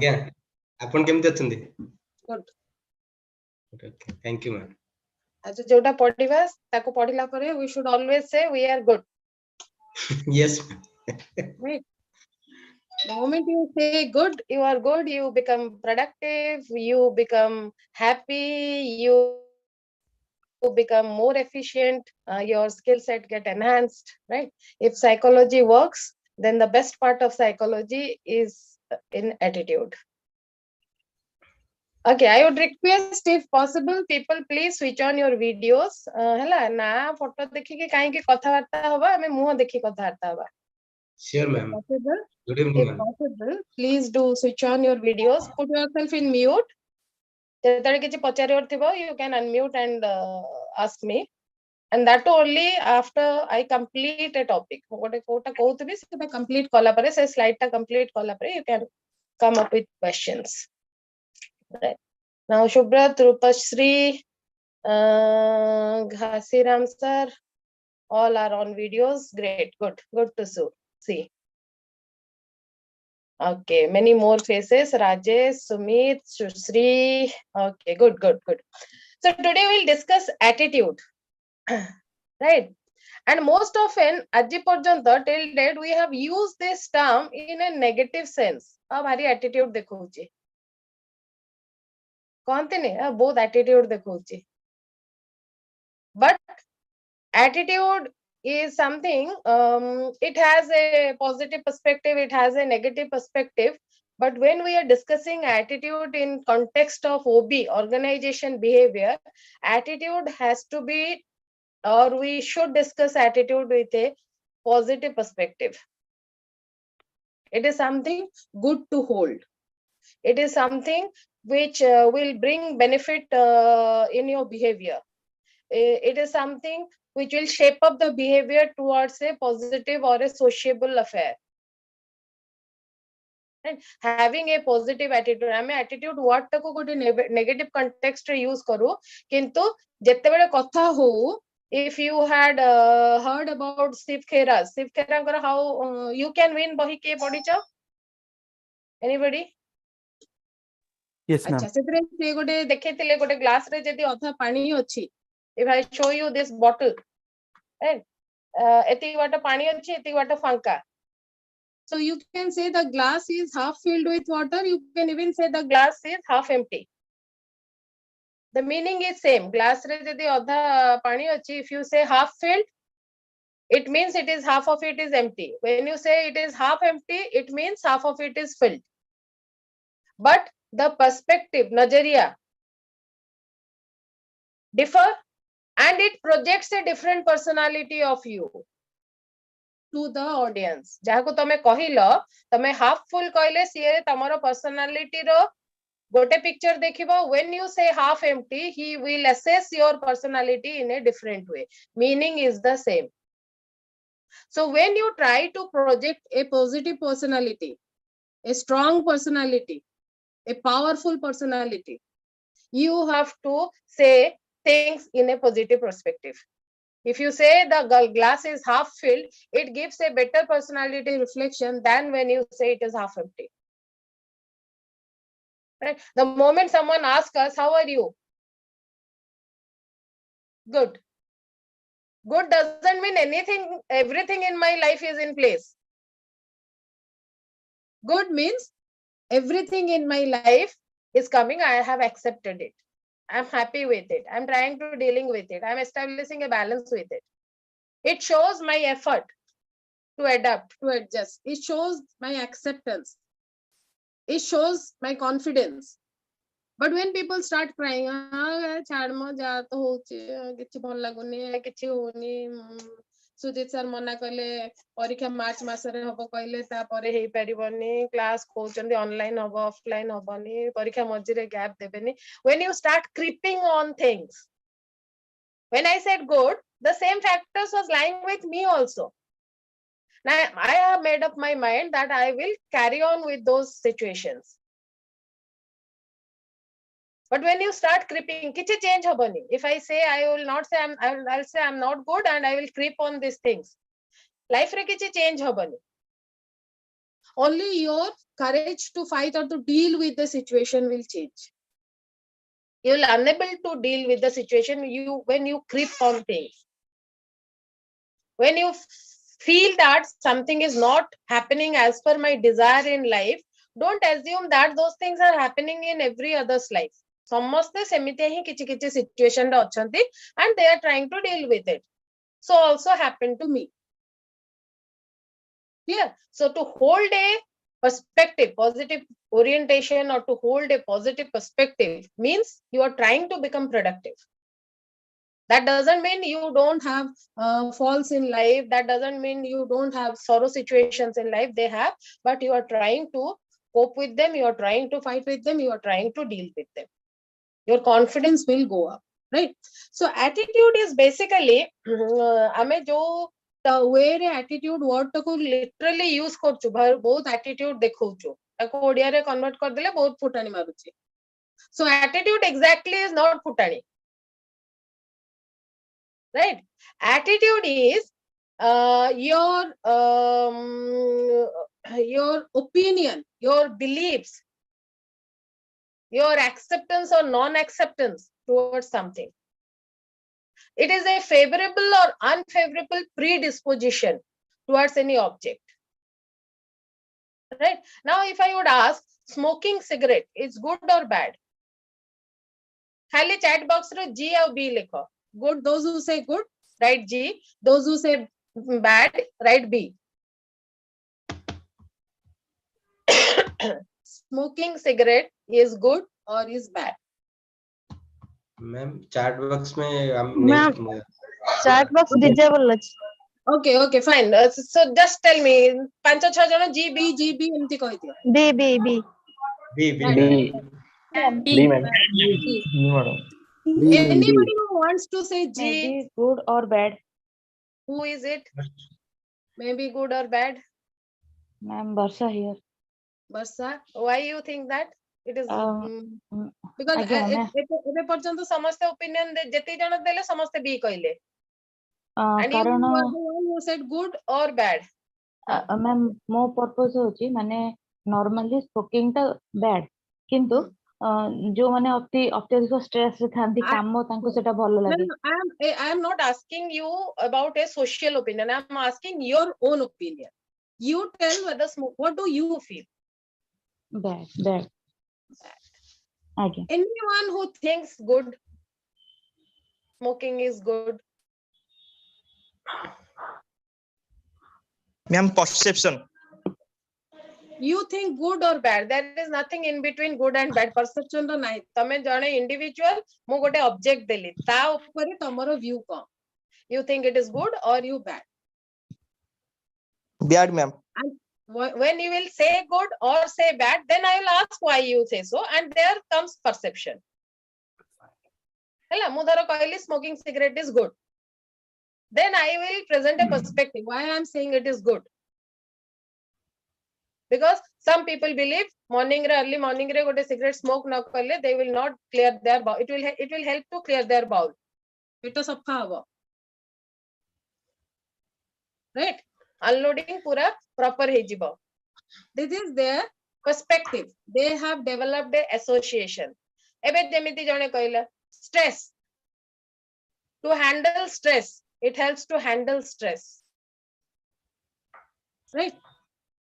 Yeah, आपण केमते अछंदी? Good. Okay, thank you, ma'am. आज जोटा पढ़िबा ताको पढ़िला परे we should always say we are good. Yes. Right. The moment you say good, you are good, you become productive, you become happy, you become more efficient, your skill set get enhanced, right? If psychology works, then the best part of psychology is in attitude. Okay, I would request if possible, people please switch on your videos. Hela na photo dekhi ki kahi ki katha varta hoba, ame muho dekhi katha varta hoba. Sure, ma'am. Possible? Good evening, If ma'am. possible, please do switch on your videos. Put yourself in mute. ଯେତେବେଳେ କିଛି ପଚାରିବାର ଥିବ, you can unmute and ask me. And that only after I complete a topic. ଗୋଟେ କୋଉଟା କହୁଥିବି ସେଟା complete କଲା ପରେ, ସେ slide ଟା complete କଲା ପରେ, you can come up with questions. Right. Now, Shubhrat, Rupashri, Ghasiram sir, all are on videos. Great, good to see. Okay, many more faces. Rajesh, Sumit, Shusri. Okay, good. So today we'll discuss attitude, right? And most often, aji porjanta till date, we have used this term in a negative sense. हमारी attitude देखोची. कहते नहीं, बहुत attitude देखोची. But attitude is something, it has a positive perspective, it has a negative perspective. But when we are discussing attitude in context of OB, organization behavior, attitude has to be, or we should discuss attitude with a positive perspective. It is something good to hold. It is something which will bring benefit in your behavior. It is something which will shape up the behavior towards a positive or a sociable affair. And having a positive attitude, I mean attitude word को गोटे negative context रे use करू, किंतु जेते बेले कथा हो, if you had heard about Steve Khera को how you can win बही के पढ़ीच? Anybody? Yes, ma'am. अच्छा सेतरे से गोटे देखेतिले गोटे ग्लास रे जदी अधा पानी अछि, if I show you this bottle, right? एति वाटा पानी अछि, एति वाटा फांका. So you can say the glass is half filled with water. You can even say the glass is half empty. The meaning is same. Glass re jodi adha pani achi, if you say half filled, it means it is half of it is empty. When you say it is half empty, it means half of it is filled. But the perspective, nazariya, differ, and it projects a different personality of you to the audience. जहाको तमे कहिलो, तमे half full कहले सिए तमरो personality रो गोटे picture देखिबो. When you say half empty, he will assess your personality in a different way. Meaning is the same. So when you try to project a positive personality, a strong personality, a powerful personality, you have to say things in a positive perspective. If you say the glass is half filled, it gives a better personality reflection than when you say it is half empty. Right? The moment someone asks us, how are you? Good. Good doesn't mean anything, everything in my life is in place. Good means everything in my life is coming, I have accepted it. I'm happy with it. I'm trying to dealing with it. I'm establishing a balance with it. It shows my effort to adapt, to adjust. It shows my acceptance. It shows my confidence. But when people start crying, Sujit sir मना कले परीक्षा मार्च मासरे हबो कहले ता परे हेई परिबनी class कोचंदी online हबो offline हबनी परीक्षा मझिरे gap देबेनी. When you start creeping on things, when I said good, the same factors was lying with me also. Now I have made up my mind that I will carry on with those situations. But when you start creeping, kichi change habani. If I say I will not say I'll say I'm not good and I will creep on these things. Life re kichi change habani. only your courage to fight or to deal with the situation will change. You will unable to deal with the situation when you creep on things. When you feel that something is not happening as per my desire in life, don't assume that those things are happening in every other's life. Samaste semiti hi kichi kichi situation ra achanti and they are trying to deal with it. So also happened to me. Clear? So to hold a perspective, positive orientation, or to hold a positive perspective means you are trying to become productive. That doesn't mean you don't have faults in life. That doesn't mean you don't have sorrow situations in life. They have, but you are trying to cope with them. You are trying to fight with them. You are trying to deal with them. Your confidence will go up, right? So attitude is basically, ame jo the way attitude word taku literally use korchu, both attitude dekhauchu. Taku odia re convert kar dele both futani maruchi. So attitude exactly is not futani. Right? Attitude is your opinion, your beliefs, your acceptance or non-acceptance towards something. It is a favorable or unfavorable predisposition towards any object. Right? Now, if I would ask, smoking cigarette is good or bad? Khali chat box ro G or B likho. Good, those who say good, write G. Those who say bad, write B. Smoking cigarette is good or is bad? Ma'am chat box में हम ma'am नहीं chat box disable ଅଛି. Okay, fine. So just tell me, 5-6 jana G B एमती कहि दियो. B. B B, ma'am. B. madam. Anybody who wants to say G, Maybe good or bad. who is it? Maybe good or bad? Ma'am, Barsha here. Barsa, why you think that? It is because again, ଏବେ ପର୍ଯ୍ୟନ୍ତ ସମସ୍ତେ opinion ଯେତେ ଜଣ ଦେଲେ ସମସ୍ତେ B କହିଲେ. And you କାରଣ were the one who said good or bad. Ma'am ମୋ purpose ହଉଛି ମାନେ normally smoking ଟା bad କିନ୍ତୁ ଯୋଉମାନେ ଅତ୍ୟଧିକ stress ରେ ଥାନ୍ତି କାମ ତାଙ୍କୁ ସେଟା ଭଲ ଲାଗେ. I am not asking you about a social opinion. I am asking your own opinion. You tell whether what do you feel? Bad. Again. Anyone who thinks good, smoking is good. Ma'am, perception. You think good or bad? There is nothing in between good and bad. Perception to nahi. Tame jane individual, mo gote object deli. Ta upare tomaro view ko. You think it is good or you bad? Bad, ma'am. And when you will say good or say bad, then I will ask why you say so, and there comes perception. Hela, mu dharo kahili smoking cigarette is good. Then I will present a perspective why I am saying it is good. Because some people believe early morning re gote cigarette smoke na kale, they will not clear their bowel. It will help to clear their bowel. Peta sapha habo. Right? Unloading pura proper hejibo. This is their perspective. They have developed a association. Ebe jemiti jane kahila stress. To handle stress, it helps to handle stress. Right?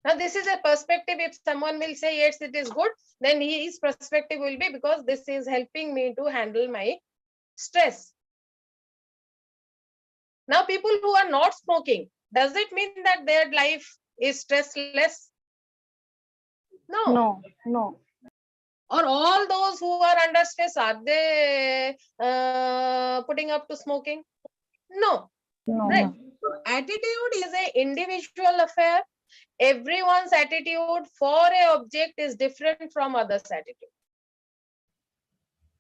Now this is a perspective. If someone will say yes, it is good, then his perspective will be because this is helping me to handle my stress. Now people who are not smoking, does it mean that their life is stressless? No. Or all those who are under stress, are they putting up to smoking? No. Right. So attitude is an individual affair. Everyone's attitude for an object is different from others' attitude.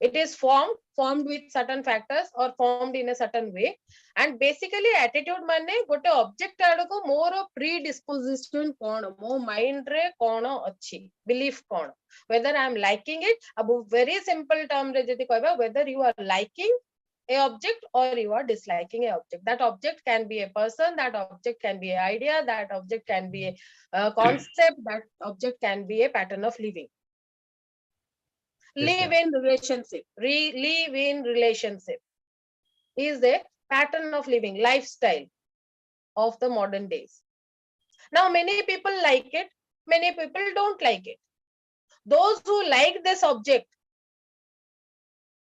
It is formed with certain factors or formed in a certain way. And basically attitude mane gote object adako more predisposition kono, mo mind re kono achi, belief kono. Whether I am liking it, abu very simple term re jati koiba, whether you are liking a object or you are disliking a object. That object can be a person, that object can be an idea, that object can be a concept, that object can be a pattern of living. Yes, Live ma'am. in relationship. Live in relationship is a pattern of living, lifestyle of the modern days. Now, many people like it, many people don't like it. Those who like this object,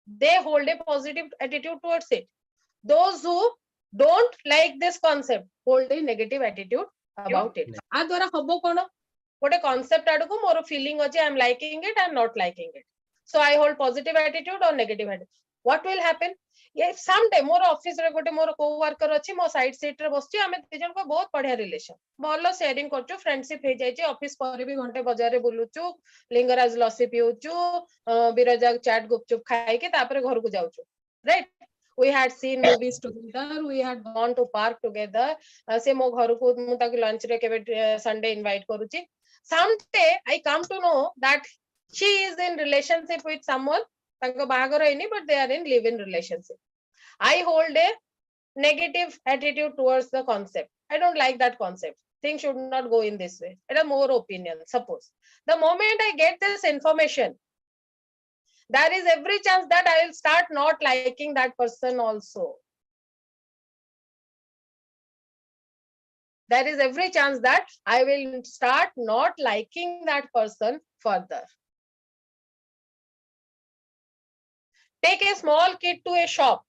they hold a positive attitude towards it. Those who don't like this concept hold a negative attitude about it. आ द्वारा हबो कोन गोटे concept आडको मोर feeling अछि I am liking it, I am not liking it. So I hold positive attitude or negative attitude. What will happen? If someday more office रे गोटे मोर co-worker अछि मो side seat रे बसछि आमे ती जन को बहुत बढ़िया रिलेशन भलो शेयरिंग करछु फ्रेंडशिप हे जाय छि ऑफिस पर भी घंटे बाजार रे बुलुछु लिंगराज लस्सी पिउछु बिरजा चाट गुपचुप खाइ के तापर घर को जाउछु right we had seen movies together, we had gone to park together. Se mo gharu ko mu tak lunch re kebe Sunday invite karuchi. Someday I come to know that she is in relationship with someone, tanko bahagara hini, but they are in live-in relationship. I hold a negative attitude towards the concept. I don't like that concept. Things should not go in this way. It is more opinion. Suppose the moment I get this information, there is every chance that I will start not liking that person also. There is every chance that I will start not liking that person further. Take a small kid to a shop,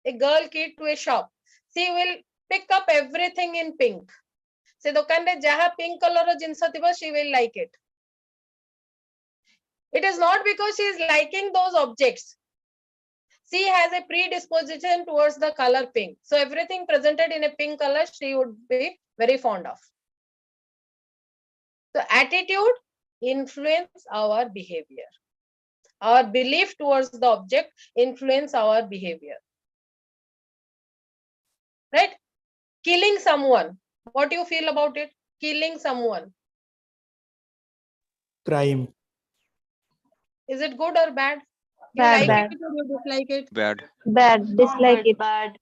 a girl kid to a shop. She will pick up everything in pink. Se dokan re jaha pink color ro jinsa thiba, she will like it. It is not because she is liking those objects. She has a predisposition towards the color pink. So everything presented in a pink color, she would be very fond of. So attitude influence our behavior. Our belief towards the object influence our behavior. Right? Killing someone. What do you feel about it? Killing someone. Crime. Is it good or bad? You Bad, like bad. it or you dislike it? Bad. Bad, dislike it. Bad.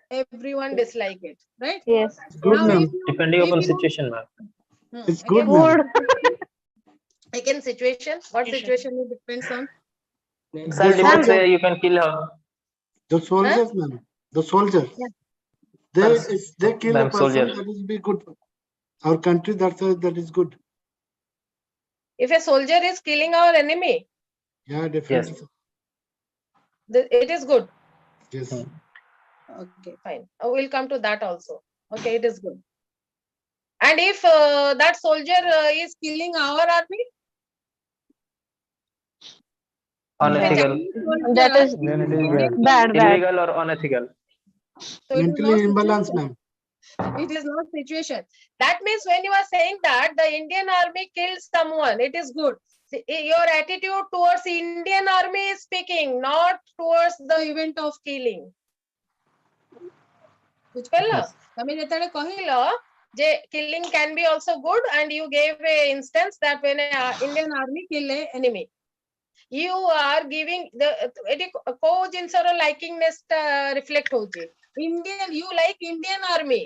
Everyone dislike it, right? Yes. Good, Now, ma'am. if you- Depending if upon you- situation, ma'am. It's good, again, ma'am. again, situation. What situation it depends on? Self defense, you can kill her. The soldiers, ma'am. The soldiers. Yeah. They, Ma'am, if they kill a ma'am, person, soldier. that will be good. Our country, that is good. If a soldier is killing our enemy, Yeah, definitely. Yes. it is good. Yes. Okay, fine. We'll come to that also. Okay, it is good. And if that soldier is killing our army, Unethical. That is Then it is bad. bad, bad. Illegal or unethical. So it is Mentally not imbalanced, situation. ma'am. It is not situation. That means when you are saying that the Indian army kills someone, it is good. See, your attitude towards Indian army is speaking, not towards the event of killing. ବୁଝିପାରିଲ? ତମେ ଯେତେବେଳେ କହିଲ ଯେ killing can be also good and you gave a instance that when a Indian army kill a enemy. You are giving the eighty को जिंसर likingness reflect होची. Indian, you like Indian army.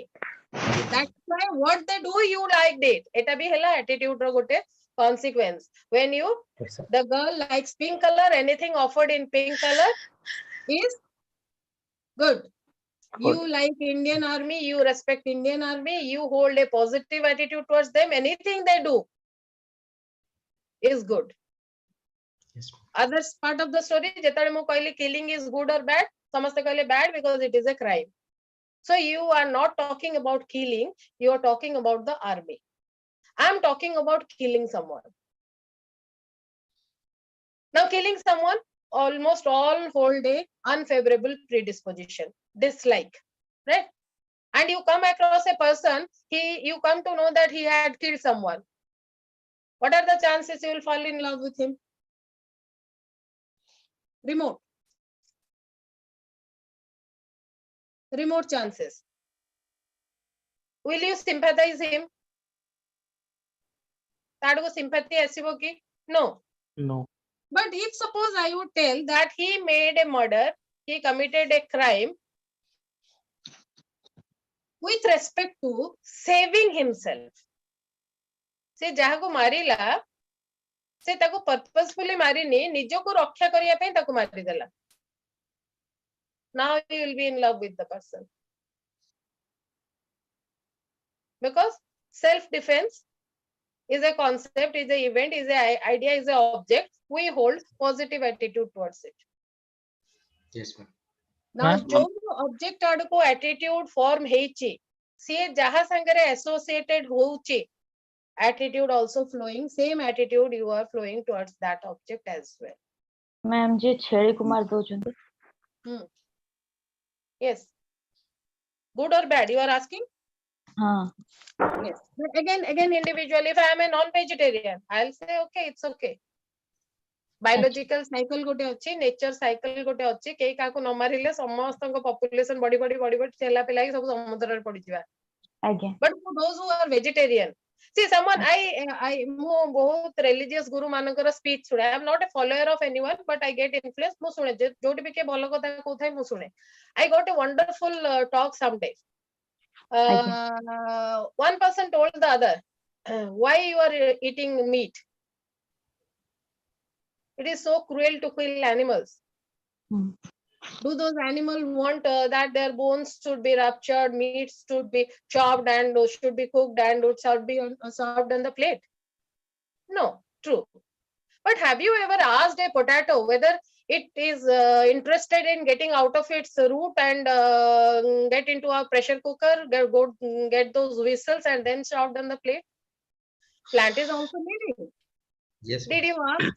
That's why what they do, you liked it. Eta bhi hela attitude ro gote consequence. When you, Yes, sir. the girl likes pink color, anything offered in pink color is good. You like Indian army, you respect Indian army, you hold a positive attitude towards them. Anything they do is good. Yes. Other part of the story, jetale mo kahili killing is good or bad, samaste kahle bad because it is a crime. So you are not talking about killing, you are talking about the army. I am talking about killing someone. Now killing someone, almost all hold a unfavorable predisposition, dislike, right? And you come across a person, you come to know that he had killed someone. What are the chances you will fall in love with him? Remote chances. Will you sympathize him? Tadko sympathy asibo ki? No. No. But if suppose I would tell that he made a murder he committed a crime with respect to saving himself. से जहाँ को मारिला से ताको purposefully मारिनी निजो को रक्षा करिया पे ताको मारी देला. Now you will be in love with the person because self defense is a concept, is a event, is a idea, is a object. We hold positive attitude towards it. Yes, ma'am. Now Ma'am. जो object आड़को attitude form हेची से जहाँ संगरे associated होची attitude also flowing, same attitude you are flowing towards that object as well. Ma'am जे छेड़ी को मार दौरान Yes. Good or bad, you are asking? हाँ Yes. But again individually, if I am a non-vegetarian, I'll say okay, it's okay. Biological cycle गोटे अच्छी, nature cycle गोटे अच्छी, कई काको न मारिले समस्त को population बड़ी चेला पिला की सब समुद्र रे पड़ी जिवा. आज्ञा But for those who are vegetarian, see someone I मु बहुत religious guru मानकर speech सुने. I am not a follower of anyone, but I get influence. मु सुने जोटी भी के भलो कथा कोथाई मु सुने. I got a wonderful talk someday. One person told the other, why you are eating meat? It is so cruel to kill animals. Hmm. Do those animals want that their bones should be ruptured, meat should be chopped and should be cooked and should be served on the plate? No, true. But have you ever asked a potato whether it is interested in getting out of its root and get into a pressure cooker, get those whistles and then served on the plate? Plant is also living. Yes, Did ma'am. you ask?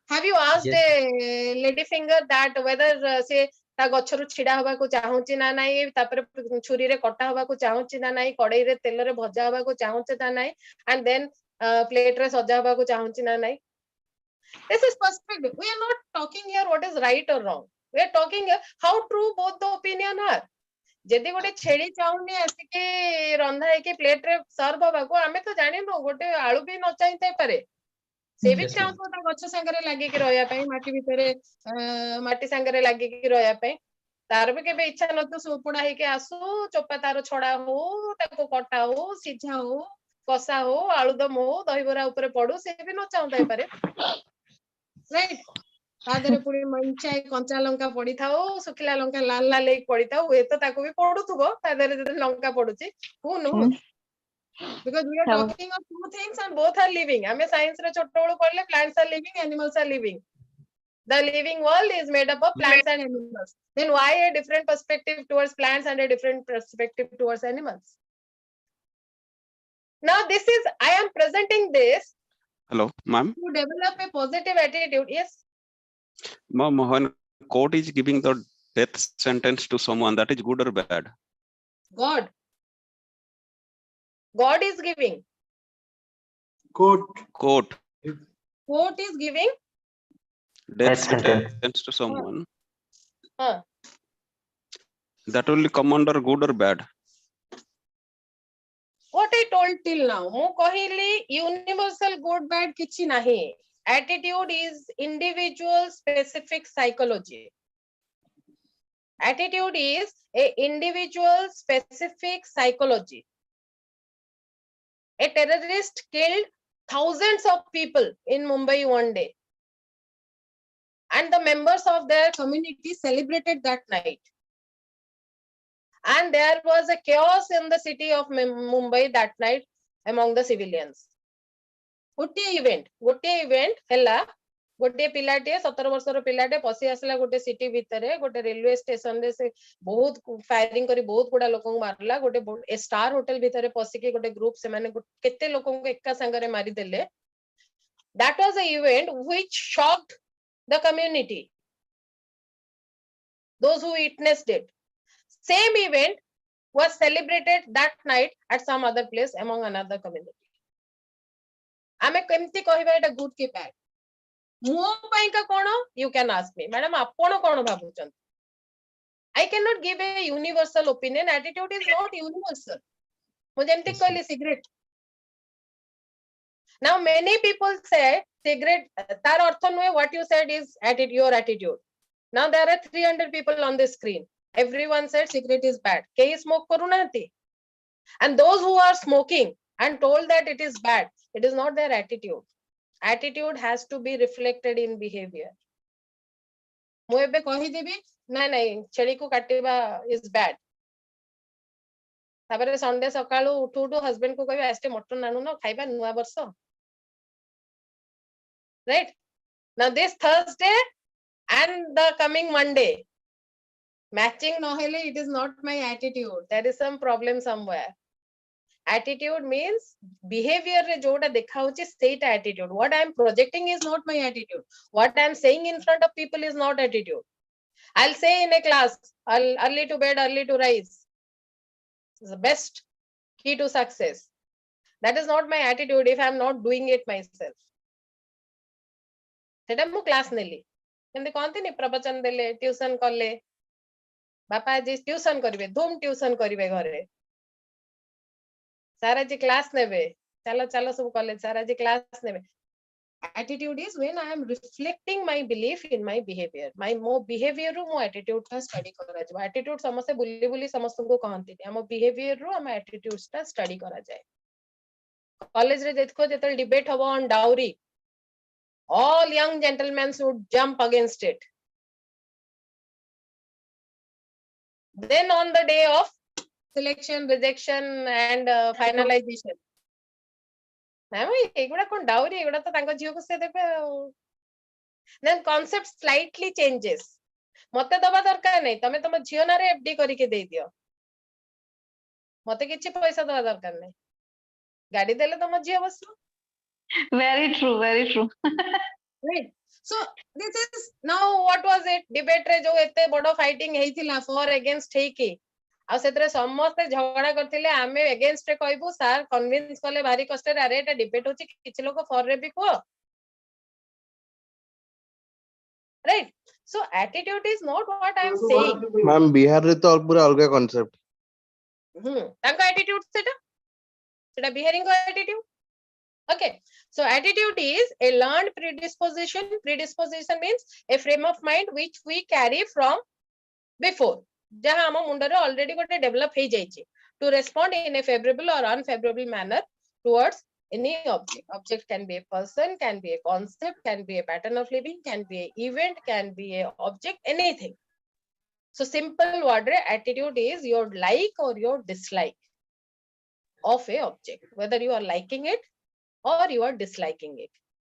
Have you asked Yes. a lady finger that whether से ता गछरु छिडा हबा को चाहूची ना नाही तापर छुरी रे कटा हबा को चाहूची ना नाही कड़ाई रे तेल रे भजा हबा को चाहूचे ना नाही and then plate रे सजा हबा को चाहूची ना नाही? This is perspective. We are not talking here what is right or wrong. We are talking here how true both the opinion are. जदि गोटे छेड़ी चाहूनी आसिके रंधा है प्लेट रे सर्व हबा को आमे तो जानि न गोटे आलू भी न चाहिते पारे से भी Yes, चाहू ma'am. ता गछ संगरे लागि कि रहया पई माटी भितरे माटी संगरे लागि कि रहया पई तार भी केबे इच्छा न तो सोपड़ा है के आसु चोपा तार छड़ा हो ताको कटा हो सिझा हो कसा हो आलुदम हो दहीबरा ऊपर पडू से भी न चाहता पारे राइट तादरे पुरी मंचाई कंचा लंका पड़ी थाओ सुखिला लंका लाल लाल एक पड़ी थाओ ए तो ताको भी पडुथबो तादरे जदि Lanka पडुची who knows because we are Hello. talking of two things and both are living. हमें science रे छोटे बड़े पढ़ले plants are living, animals are living. The living world is made up of plants and animals. Then why a different perspective towards plants and a different perspective towards animals? Now this is, I am presenting this Hello, ma'am. to develop a positive attitude. Yes. Ma'am, when court is giving the death sentence to someone, that is good or bad? God. God is giving. Court. Court Court is giving. death Death sentence. sentence to someone, Huh. that will come under good or bad? What I told till now, ମୁଁ କହିଲି universal good bad କିଛି ନାହିଁ. Attitude is individual specific psychology. Attitude is a individual specific psychology. A terrorist killed thousands of people in Mumbai one day. And the members of their community celebrated that night. And there was a chaos in the city of Mumbai that night among the civilians. गोटे event हैला गोटे पिलाटे 17 वर्षर पिलाटे पसी आसला गोटे city भितरे गोटे railway station रे से बहुत फायरिंग करी बहुत गुडा लोकन मारला गोटे स्टार होटल भितरे पसी के गोटे ग्रुप से माने केते लोकन को एका संगरे मारी देले. That was a event which shocked the community, those who witnessed it. Same event was celebrated that night at some other place among another community. आमे केमती कहिबा एटा गुड की बैड मो पई का कोन you can ask me madam आपण कोन भाबुचन. I cannot give a universal opinion. Attitude is not universal. मु जेमती कहली cigarette. Now many people say cigarette तार अर्थ नुए what you said is attitude, your attitude. Now there are 300 people on the screen. Everyone said cigarette is bad. Kehi smoke karunahati. And those who are smoking and told that it is bad, it is not their attitude. Attitude has to be reflected in behavior. ମୁଁ ଏବେ କହିଦେବି ନାଇଁ ନାଇଁ ଛେଳିକୁ କାଟିବା is bad. ତାପରେ Sunday ସକାଳୁ ଉଠୁ ଉଠୁ ହଜବେଣ୍ଡ କୁ କହିବେ ଆଜି ମଟନ ଆଣୁନ ଖାଇବା ନୂଆ ବର୍ଷ. Right? Now this Thursday and the coming Monday, matching nohele, it is not my attitude. There is some problem somewhere. Attitude means behavior re jota dekhauchi state attitude. What I am projecting is not my attitude. What I am saying in front of people is not attitude. I'll say in a class, early to bed, early to rise is the best key to success. That is not my attitude if I am not doing it myself. सेटा मु class नेली केमते कहंती नि प्रवचन देले tuition करले बापा जी tuition करिवे धूम tuition करिवे घरे सारा जी क्लास नेबे चलो चलो सब कॉलेज सारा जी क्लास नेबे. Attitude is when I am reflecting my belief in my behavior. My mo behavior ru mo attitude का study करा जाय. Attitude समस्त बुली बुली समस्त को कहंती नि हम behavior ru हम attitudes ता study करा जाय. कॉलेज रे देखो जेतल डिबेट हबो on dowry, all young gentlemen should jump against it. Then on the day of selection, rejection and finalization, dowry, then concept slightly changes. मते दबा दरकार नहीं तमे तम झियो ना रे एफडी करके दे दियो मते किछि पैसा दबा दरकार नहीं गाड़ी देले तम झियो बसलो. Very true, very true. Right. So this is now what was it debate रे जो एते बडो फाइटिंग हेइथिला for against हेकी आ सेतरे समस्त झगड़ा करथिले आमे against रे कहबो सर कन्विंस करले भारी कष्ट रे अरे एटा डिबेट होची किछि लोक for रे भी को. Right. So attitude is not what I am saying. Ma'am Bihar रे तो पूरा अलग कांसेप्ट. तांका attitude सेटा बिहारिंग को attitude. Okay, so attitude is a learned predisposition. Predisposition means a frame of mind which we carry from before. जहाँ हम मुंडरे already गोटे develop हे जाइए to respond in a favorable or unfavorable manner towards any object. Object can be a person, can be a concept, can be a pattern of living, can be an event, can be a object, anything. So simple word attitude is your like or your dislike of a object, whether you are liking it or you are disliking it.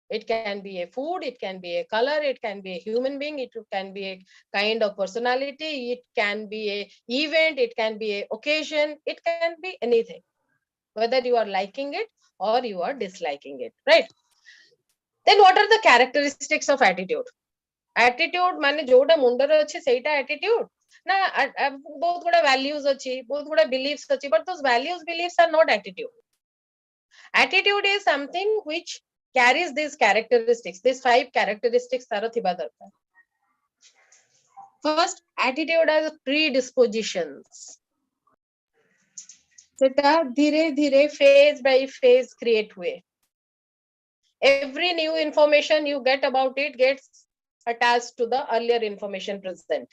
It can be a food, it can be a color, it can be a human being, it can be a kind of personality, it can be a event, it can be a occasion, it can be anything. Whether you are liking it or you are disliking it, right? Then what are the characteristics of attitude? Attitude माने जोटा मुंडर अच्छे सेटा attitude ना बहुत गुड़ा values अच्छी बहुत गुड़ा beliefs अच्छी but those values beliefs are not attitude. Attitude is something which carries these characteristics, these 5 characteristics तारो थिबा दरकार. First, attitude has predispositions. सेटा धीरे धीरे phase by phase create हुए. Every new information you get about it gets attached to the earlier information present.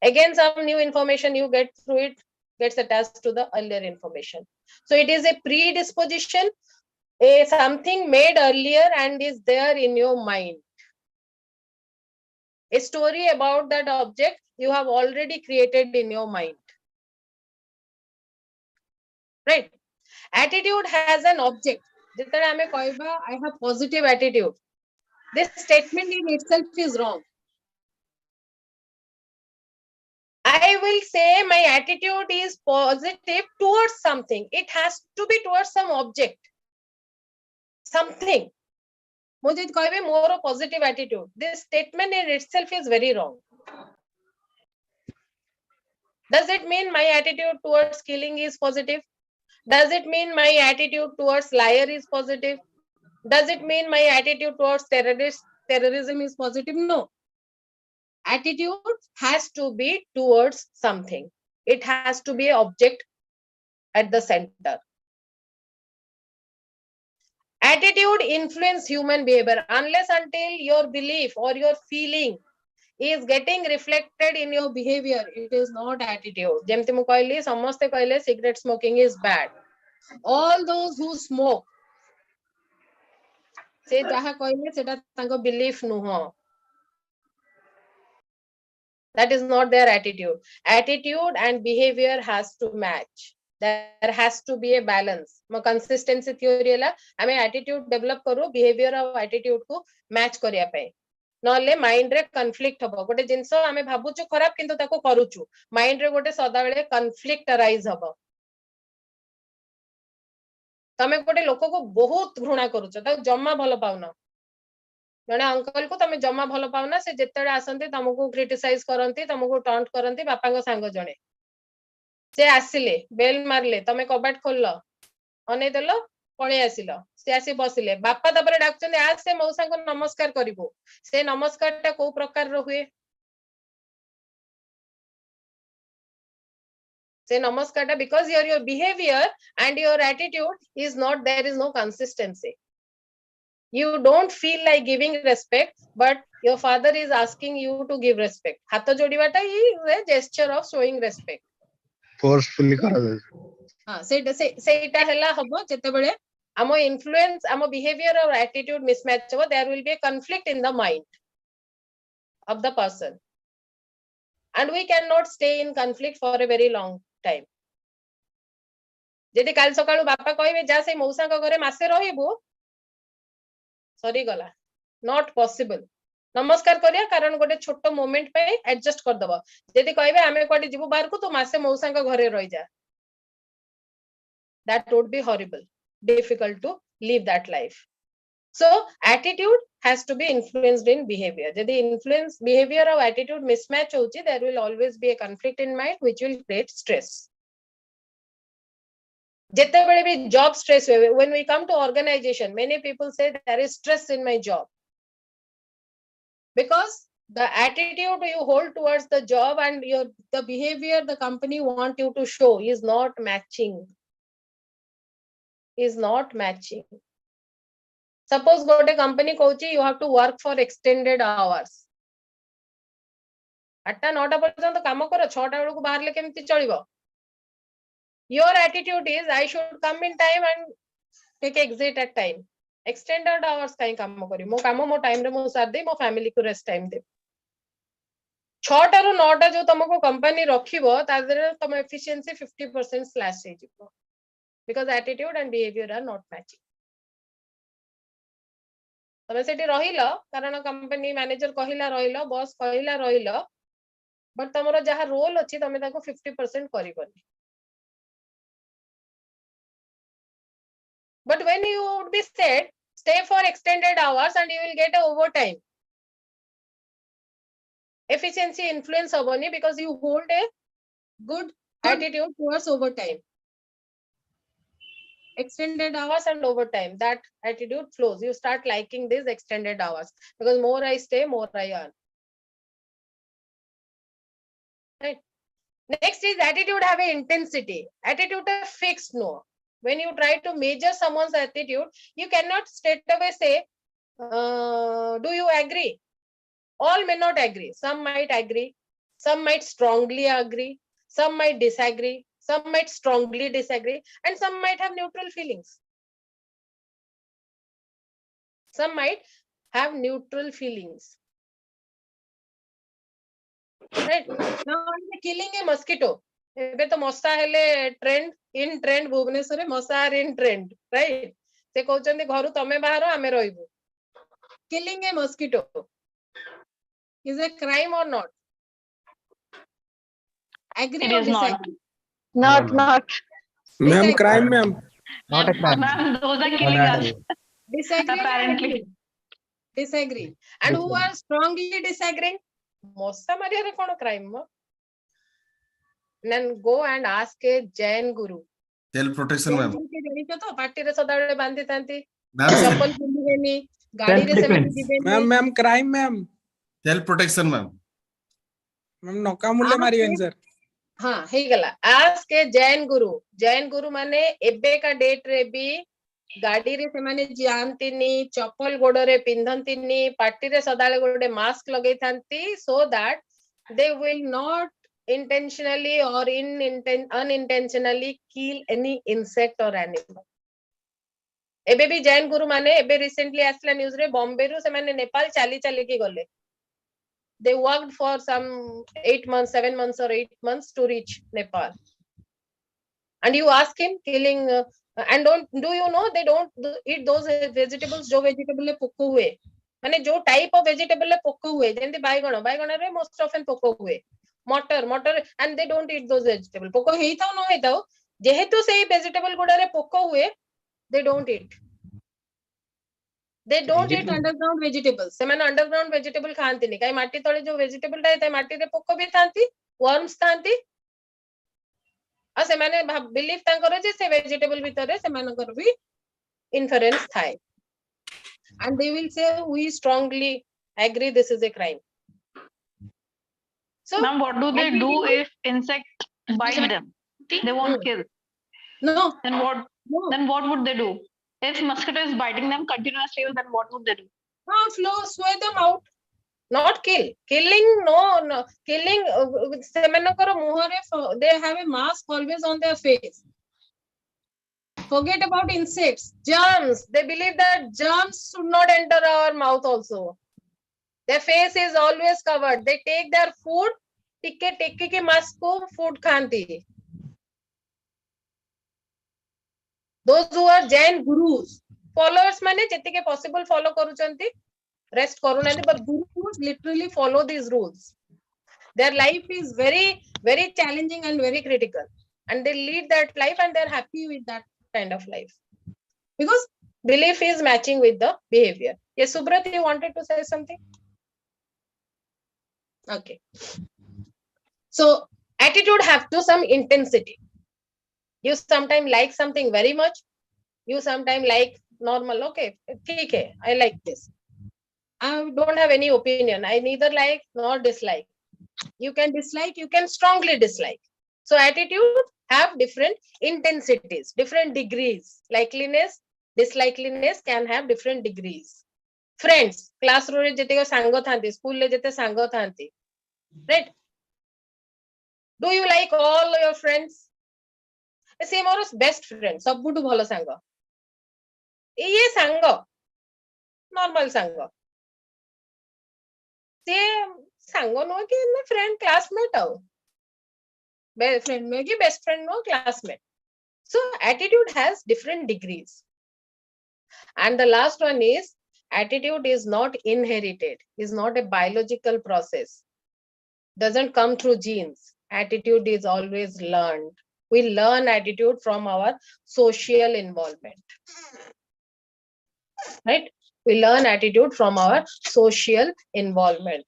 Again, some new information you get through it gets attached to the earlier information. So it is a predisposition, a something made earlier and is there in your mind. A story about that object you have already created in your mind. Right? Attitude has an object. I have positive attitude. This statement in itself is wrong. I will say my attitude is positive towards something. It has to be towards some object. Something. मुझे कहबे मोर positive attitude. This statement in itself is very wrong. Does it mean my attitude towards killing is positive? Does it mean my attitude towards liar is positive? Does it mean my attitude towards terrorism is positive? No. Attitude has to be towards something. It has to be an object at the center. Attitude influences human behavior unless until your belief or your feeling is getting reflected in your behavior. It is not attitude. जेमती मु कहली समस्ते कहले cigarette smoking is bad. All those who smoke से जहा कहले सेटा तांको belief नुह. That is not their attitude. Attitude and behavior has to match. There has to be a balance. mo consistency theory la ame attitude develop करू behavior और attitude को match करिया पे. नले माइंड रे कन्फ्लिक्ट हबो गोटे जिंस आमे भाबुचु खराब किंतु ताको करूचु माइंड रे गोटे सदा बेले कन्फ्लिक्ट अराइज हबो तमे गोटे लोक को बहुत घृणा करूचो ता जम्मा भलो पाउना जने अंकल को तमे जम्मा भलो पाउना से जेतेडे आसंती तमको क्रिटिसाइज करंती तमको टॉन्ट करंती बापा को सांग जणे से आसिले बेल मारले तमे कबाट खोललो अने देलो पळे आसिलो से आसी बसिले बापा तबरे डाकचंदी आज से मौसा को नमस्कार करिवो से नमस्कार ता को प्रकार रो हुए से नमस्कार ता because your behavior and your attitude is not there is no consistency you don't feel like giving respect but your father is asking you to give respect हाथ जोड़ीबाटा is a gesture of showing respect forcefully करा जाय हां सेटा हला हबो जते बेले आमो influence Amo behavior or attitude mismatch हो there will be a conflict in the mind of the person and we cannot stay in conflict for a very long time जदि काल सकाळु बापा कहबे जा से मौसा को घरे मासे रहिबो सरी गला नॉट पॉसिबल नमस्कार करिया कारण गोटे छोट मोमेंट पे एडजस्ट कर दबो जदि कहबे आमे कोडी जीवु बाहर को तो मासे मौसा को घरे रहि जा that would be horrible difficult to live that life so attitude has to be influenced in behavior jodi influence behavior or attitude mismatch hochi there will always be a conflict in mind which will create stress jete bele bhi job stress when we come to organization many people say there is stress in my job because the attitude you hold towards the job and the behavior the company want you to show is not matching suppose gote company kochi you have to work for extended hours atta 9 पर्यंत काम करो 6 टा बेलू बाहरले केमती चलिबो your attitude is I should come in time and take exit at time extended hours काई काम करी मो काम मो टाइम रे मो सार दे मो फैमिली को रेस्ट टाइम दे 6 टा रु 9 टा जो तुमको कंपनी रखिबो तादरे तुम एफिशिएंसी 50% स्लैश हे जिवो because attitude and behavior are not matching तमे सेठी रहिलो कारण कंपनी मैनेजर कहिला रहिलो बॉस कहिला रहिलो बट तमरो जहा रोल अछि तमे ताको 50% करिबनी but when you would be said stay for extended hours and you will get a overtime efficiency influence hoboni because you hold a good attitude towards overtime extended hours and overtime that attitude flows you start liking these extended hours because more I stay more I earn right next is attitude have a intensity attitude is fixed no when you try to measure someone's attitude you cannot straight away say do you agree all may not agree some might agree some might strongly agree some might disagree some might strongly disagree and some might have neutral feelings some might have neutral feelings right now I'm killing a mosquito ebe to mosa hele trend in trend bhubaneswar mosa are in trend right se कहउचंदी घरु तमे बाहर आमे रहिबो killing a mosquito is a crime or not agree It or is disagree not Ma'am, crime, ma'am. Not a crime. ma'am, those are killing us disagree or apparently agree? Disagree and who are strongly disagreeing mossa mariare kono crime mo then go and ask a jain guru Self protection, ma'am. ଜାଣିଛ ତ ପାଟିରେ ସଦାବେଳେ ବାନ୍ଧି ଥାନ୍ତି Ma'am, ଚପଲ ପିନ୍ଧିବେନି ଗାଡିରେ ସେମାନେ ଯିବେନି ma'am, ma'am, crime, ma'am. Self protection, ma'am. Ma'am, नकामुल्ले मारियन sir. हाँ ହେଇଗଲା ask a jain guru ମାନେ ଏବେ का डेट रे भी गाड़ी रे सेमाने जानतीनी चप्पल गोड़े पिंधंतीनी पार्टी रे सदाले गोटे मास्क लगे थांती so that they will not intentionally or unintentionally kill any insect or animal. एबे भी जैन गुरु माने एबे रिसेंटली आसला न्यूज रे बॉम्बे रु सेमाने नेपाल चाली चाली की गले. They worked for some 8 months, 7 months or 8 months to reach Nepal. And you ask him killing and do you know they don't eat those vegetables जो vegetable ले पोको हुए माने जो type of vegetable ले पोको हुए जेंति बाइगण रे most often Poco हुए मटर and they don't eat those vegetable पोको हेई थाओ न हेई थाओ जेहेतु सेही vegetable गुडा रे पोको हुए they don't eat underground vegetables सेमाने underground vegetable खांतीनी काई माटी तळे जो vegetable टाइप माटी रे पोको भी थांती worms थांती आ सेमाने बिलीव तांकर जे से वेजिटेबल भितर से मानकर भी इन्फरेंस थाए and they will say we strongly agree this is a crime. So Ma'am, what do they do if insect bite them? They won't kill. No. Then what would they do? If mosquito is biting them continuously, then what would they do? Sway them out. Not kill. No. Killing. They have a mask always on their face. Forget about insects. Germs. They believe that germs should not enter our mouth also. Their face is always covered. They take their food. टिक्के के mask को food खाती. Those who are Jain gurus, followers माने जितने के possible follow करूँचंती. Rest करूँ but gurus literally follow these rules. Their life is very, very challenging and very critical, and they lead that life and they're happy with that kind of life because belief is matching with the behavior. Yes, Subrat, you wanted to say something? Okay. So attitude have to some intensity. You sometimes like something very much. You sometimes like normal. Okay, okay, I like this. I don't have any opinion. I neither like nor dislike. You can dislike, you can strongly dislike. So attitude have different intensities, different degrees. Likeliness, dislikeliness can have different degrees. Friends, classroom re jete ko sango thanti, school le jete sango thanti. Right? Do you like all your friends? Same or best friend, सबुठु भलो सांग. ये सांग, normal सांग. से सांग no कि ना friend classmate आओ. Best friend में कि best friend no classmate. So attitude has different degrees. And the last one is attitude is not inherited, is not a biological process. Doesn't come through genes. Attitude is always learned. We learn attitude from our social involvement. Right? We learn attitude from our social involvement.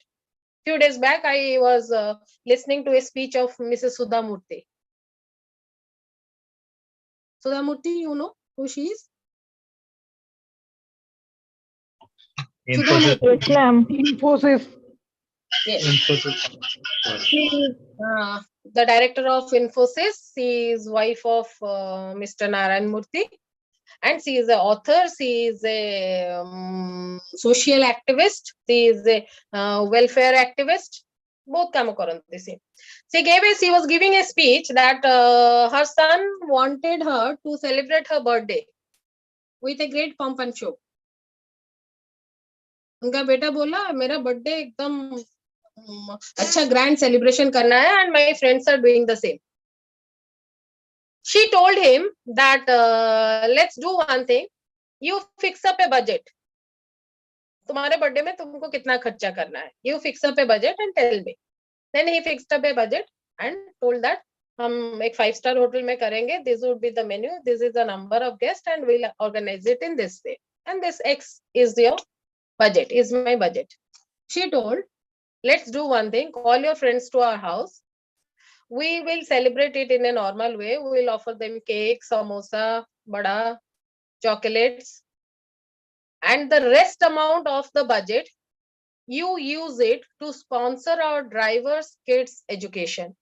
Few days back, I was listening to a speech of Mrs. Sudha Murthy. Sudha Murthy, you know who she is? Infosys. Infosys. Yes. Infosys. She is the director of Infosys. She is wife of Mr. Narayan Murthy. And she is an author, she is a social activist, she is a welfare activist. Both काम करती she. She was giving a speech that her son wanted her to celebrate her birthday with a great pomp and show. उनका बेटा बोला मेरा birthday एकदम अच्छा grand celebration करना है and my friends are doing the same. She told him that let's do one thing. You fix up a budget. तुम्हारे birthday में तुमको कितना खर्चा करना है? You fix up a budget and tell me. Then he fixed up a budget and told that हम एक 5-star hotel में करेंगे. This would be the menu. This is the number of guests and we'll organize it in this way. And this X is your budget. Is my budget. She told, let's do one thing. Call your friends to our house. We will celebrate it in a normal way. We will offer them cake, samosa, bada, chocolates. And the rest amount of the budget, you use it to sponsor our drivers' kids' education.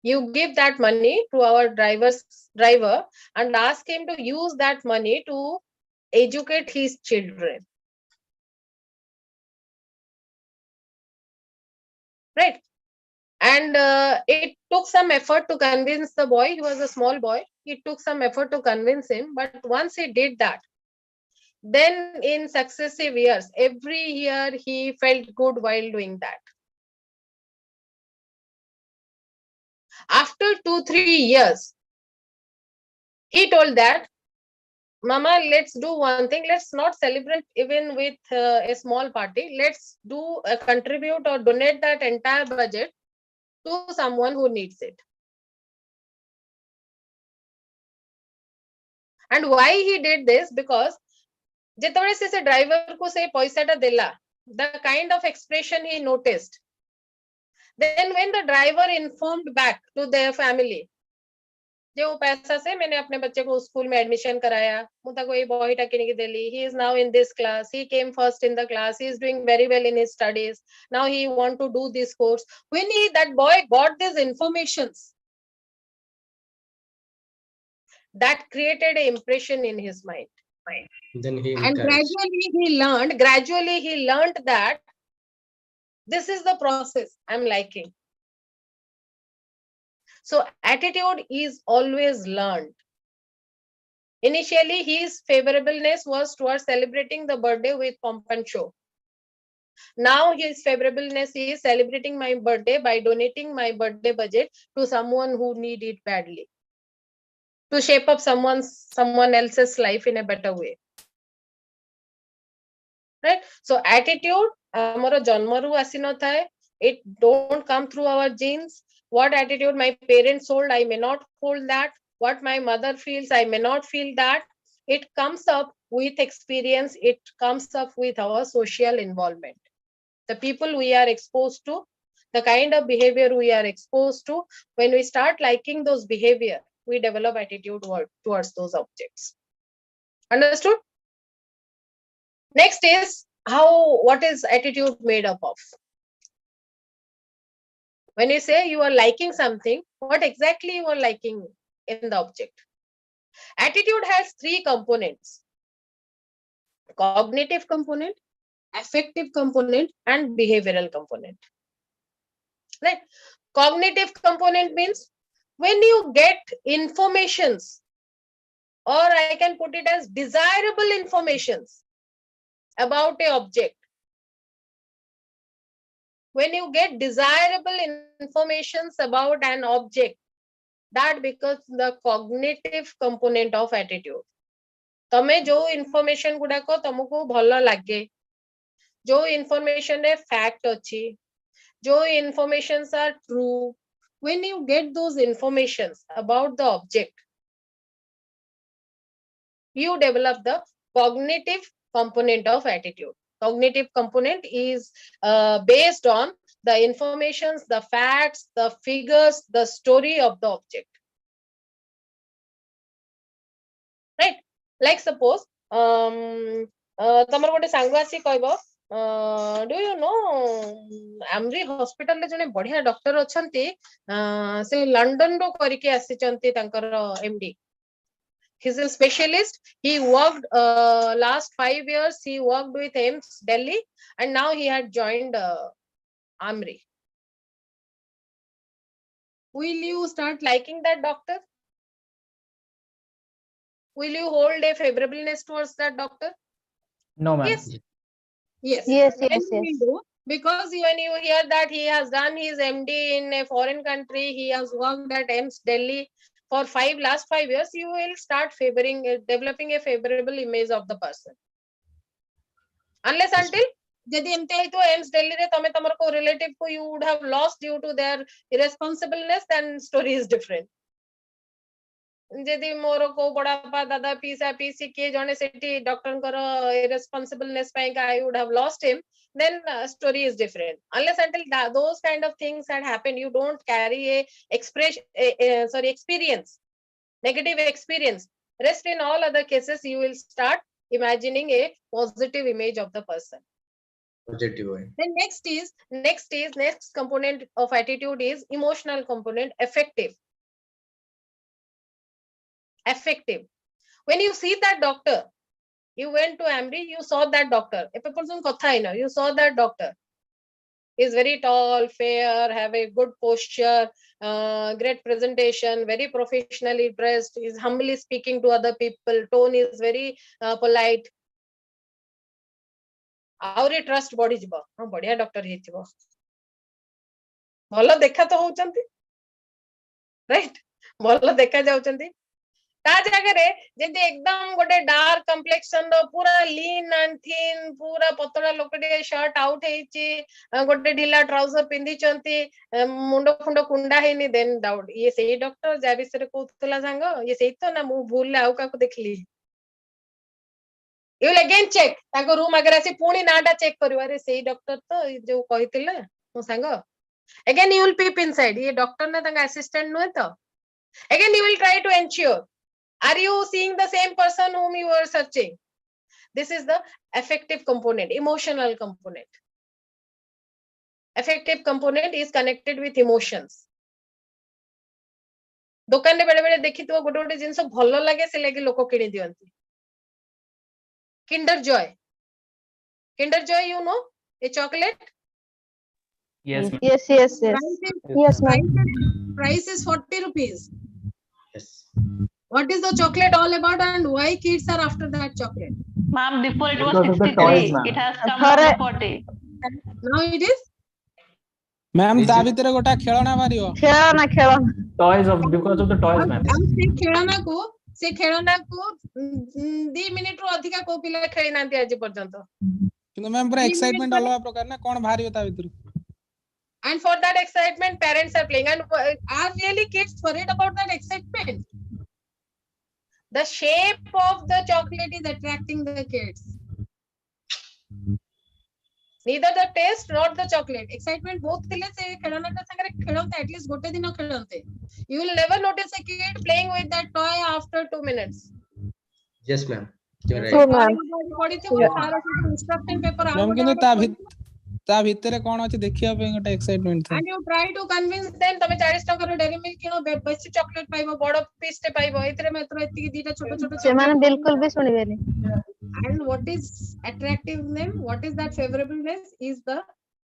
You give that money to our driver and ask him to use that money to educate his children. Right? And it took some effort to convince the boy. He was a small boy. It took some effort to convince him. But once he did that, then in successive years, every year he felt good while doing that. After 2-3 years, he told that, Mama, let's do one thing. Let's not celebrate even with a small party. Let's do contribute or donate that entire budget to someone who needs it. And why he did this? Because ଯେତେବେଳେ ସେ driver କୁ ସେ ପଇସାଟା ଦେଲା, the kind of expression he noticed. Then when the driver informed back to their family, जो पैसा से मैंने अपने बच्चे को स्कूल में एडमिशन कराया, ମୁଁ ତାକୁ ଏଇ ବହିଟା କିଣିକି ଦେଲି, he is now in this class, he came first in the class, he is doing very well in his studies, now he want to do this course. When that boy got these informations, that created an impression in his mind. Then he And encouraged. gradually he learned that this is the process I'm liking. So attitude is always learned. Initially, his favorableness was towards celebrating the birthday with pomp and show. Now his favorableness is celebrating my birthday by donating my birthday budget to someone who need it badly, to shape up someone else's life in a better way. Right? So attitude, amara janmaru asi no thae. It don't come through our genes. What attitude my parents hold, I may not hold that. What my mother feels, I may not feel that. It comes up with experience. It comes up with our social involvement. The people we are exposed to, the kind of behavior we are exposed to, when we start liking those behavior, we develop attitude towards those objects. Understood? Next is what is attitude made up of? When you say you are liking something, what exactly you are liking in the object? Attitude has 3 components: cognitive component, affective component, and behavioral component. Right? Cognitive component means when you get informations, or I can put it as desirable informations about a object. When you get desirable informations about an object, that becomes the cognitive component of attitude. तमे जो information गुड़ाको तुमको भलो लगे, जो information रे fact अच्छी, जो informations are true, when you get those informations about the object, you develop the cognitive component of attitude. Cognitive component is based on the informations, the facts, the figures, the story of the object. Right? Like suppose, तमर गोटे सांग आसी कहबो, do you know Amri hospital ले जने बढ़िया doctor अछंती, से London रो करिके आसीचंती तांकर MD. He's a specialist. He worked last 5 years. He worked with AIIMS Delhi, and now he had joined Amri. Will you start liking that doctor? Will you hold a favorableness towards that doctor? No, ma'am. Yes. Yes. Yes, When yes, you yes. will do, because when you hear that he has done his MD in a foreign country, he has worked at AIIMS Delhi for last 5 years, you will start developing a favorable image of the person. Unless until यदि एमते है तो AIIMS Delhi रे तमे तमर को relative को you would have lost due to their irresponsibleness, then story is different. यदि मोर को बड़ापा दादा पीसा पीसी के जने सेठी डॉक्टर कर irresponsibleness ପାଇଁ का I would have lost him, then story is different. Unless until those kind of things had happened, you don't carry a experience, negative experience. Rest in all other cases, you will start imagining a positive image of the person. Positive way. Then next component of attitude is emotional component, affective. Affective. When you see that doctor, you went to Amri, you saw that doctor. If a person you saw that doctor. Is very tall, fair, have a good posture, great presentation, very professionally dressed, is humbly speaking to other people, tone is very polite. Auri trust body jibo बढ़िया doctor ହେଇଥିବ ଭଲ ଦେଖା ତ ହଉଛନ୍ତି right ଭଲ ଦେଖା ଯାଉଛନ୍ତି ତା ଜାଗାରେ ଯେମିତି एकदम ଗୋଟେ डार्क कम्प्लेक्शन रो पूरा लीन एंड थिन पूरा पतला लोकटे शर्ट आउट ହେଇଛି ଗୋଟେ ढिला ट्राउजर पिंधिचंती मुंडो फुंडो कुंडा ହେଇନି देन डाउट ये सेही डॉक्टर जा विषय कहउतला सांग ये सेही तो ना मु भूल आउ काको देखली you will again check ताको रूम अगर आसी पुणी नाटा चेक करियो अरे सेही डॉक्टर तो जो कहितले मो सांग again you will peep inside ये डॉक्टर ना ताका असिस्टेंट नुहे तो again you will try to ensure are you seeing the same person whom you were searching this is the affective component emotional component affective component is connected with emotions दुकान रे बेले बेले देखि तो गोटे गोटे जिंस भलो लागे से लागे लोक किनि दियंती Kinder Joy, you know, a chocolate. Yes, ma'am. Yes. Price is 40 rupees. Yes. What is the chocolate all about, and why kids are after that chocolate? Ma'am, before it was Because of the 63. toys, ma'am. It has come down to 40. Now it is. Ma'am ତା ଭିତରେ ଗୋଟେ ଖେଳଣା ବାହାରିବ Because of the toys, ma'am. से खेलना को 2 minute रो अधिका को पिला खेली नांती आज पर्यंत କିନ୍ତୁ ମ୍ୟାମ୍ ପୁରା ଏକ୍ସାଇଟମେଣ୍ଟ ଅଲଗା ପ୍ରକାର ନା କଣ ବାହାରିବ ତା ଭିତରୁ and for that excitement parents are playing and are really kids worried about that excitement the shape of the chocolate is attracting the kids neither the taste nor the chocolate excitement both thile se khelana ta sangare khelonte at least gote dino khelonte you will never notice a kid playing with that toy after 2 minutes Yes, ma'am. You're right. instruction paper ma'am କିନ୍ତୁ ତା ଭିତରେ କଣ ଅଛି ଦେଖିବା ପାଇଁ ଗୋଟେ excitement ଥାଏ and you try to convince them tame 40 टका रो डेरी मिल्क किनो बेसी चॉकलेट पाइबो बड़ पीस ते पाइबो एतरे मात्र एतिकी दीटा छोटो छोटो ସେମାନେ बिल्कुल भी सुनिबेनी and what is attractive them what is that favorableness is the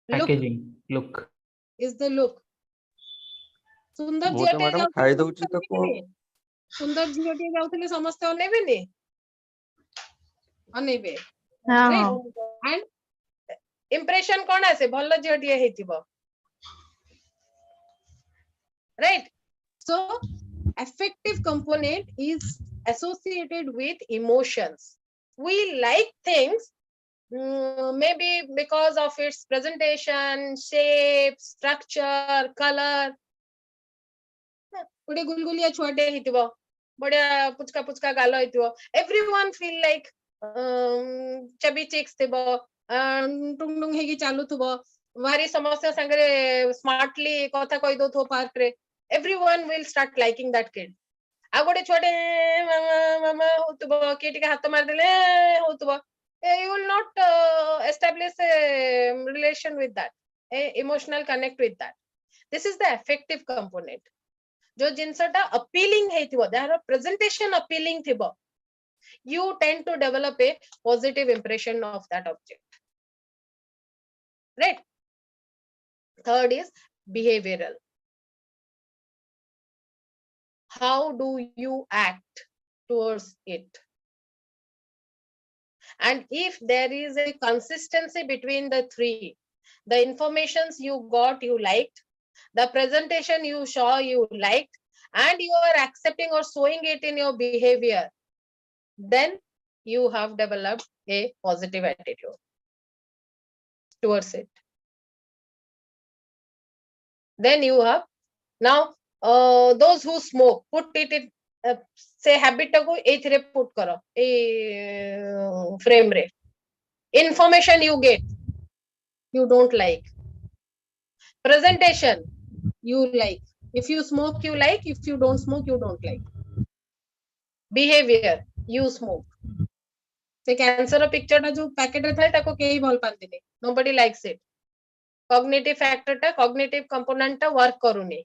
look Packaging, look. is the look सुंदर वो तो झियोटे मैडम जाउथले खाई दउची तो को सुंदर झियोटे जाउथले समस्त अनेबेनी अनेबे हां and impression कोन आसे भल्लो झियोटे हेतिबो right so affective component is associated with emotions we like things maybe because of its presentation shape structure color गोटे गुलगुलिया छुआटे हेतिबो बढ़िया पुचका पुचका गालो हेतिबो everyone feel like chubby cheeks थिबो टुंग टुंग हेगी चालुथबो भारी समस्या संगरे स्मार्टली कथा कहि दोथो पार्क रे everyone will start liking that kid आ गोटे छोटे मामा होतबो केटी के हाथ मार देले होतबो you will not establish a relation with that a emotional connect with that this is the affective component जो जिनसटा appealing हेतिबो their presentation appealing थिबो you tend to develop a positive impression of that object right third is behavioral how do you act towards it and if there is a consistency between the three the informations you got you liked the presentation you saw you liked and you are accepting or showing it in your behavior then you have developed a positive attitude towards it then you have now those who smoke put it in say habit को एथिरे put करो ए frame रे information you get you don't like presentation you like if you smoke you like if you don't smoke you don't like behavior you smoke से cancer picture टा जो packet रे थाए ताको केही भल पांतिनी nobody likes it cognitive factor टा कॉग्निटिव कंपोनेंट टा वर्क करूनी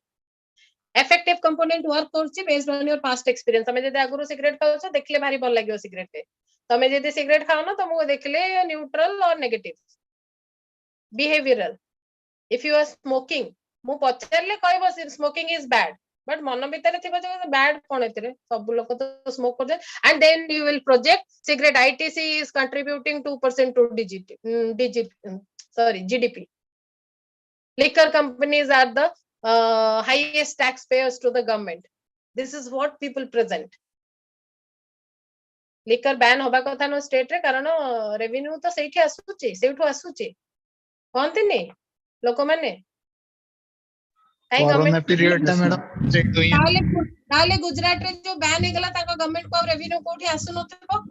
इफेक्टिव कंपोनेंट वर्क करछि based on your past experience तमे जदि आगुरो सिगरेट खाउछ देखले भारी भल लागियो सिगरेट पे तमे जदि सिगरेट खाओ ना तुमको देखले न्यूट्रल और negative behavioural if you are smoking मु पचारले कहबो स्मोकिंग इज बैड बट मन भीतर थिबा जे बैड कोन एतरे सब लोग तो स्मोक कर and then you will project cigarette ITC is contributing 2% to GDP liquor companies are the highest taxpayers to the government. This is what people present. Liquor ban hoba kotha no state रे कारण revenue तो सेठी आसुची सेठू आसुची कोनते ने लोक माने काई कोरोना गवर्नमेंट पीरियड टा मैडम ताले गुजरात रे जो बैन हे गला ताका गवर्नमेंट को रेवेन्यू कोठी आसु नथबो